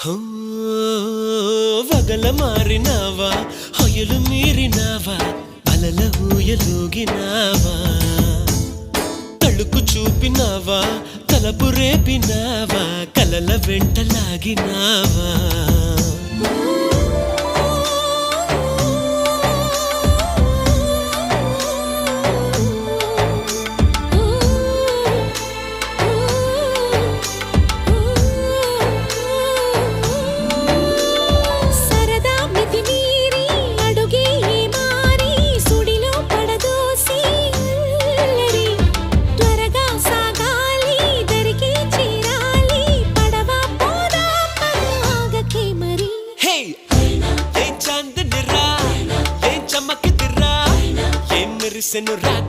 హో వగల మారినావా హొయలు మీరినావా అలల ఊయలూగినావా తళుకు చూపినావా తలపు రేపినావా కలల వెంటలాగినావా సెనురా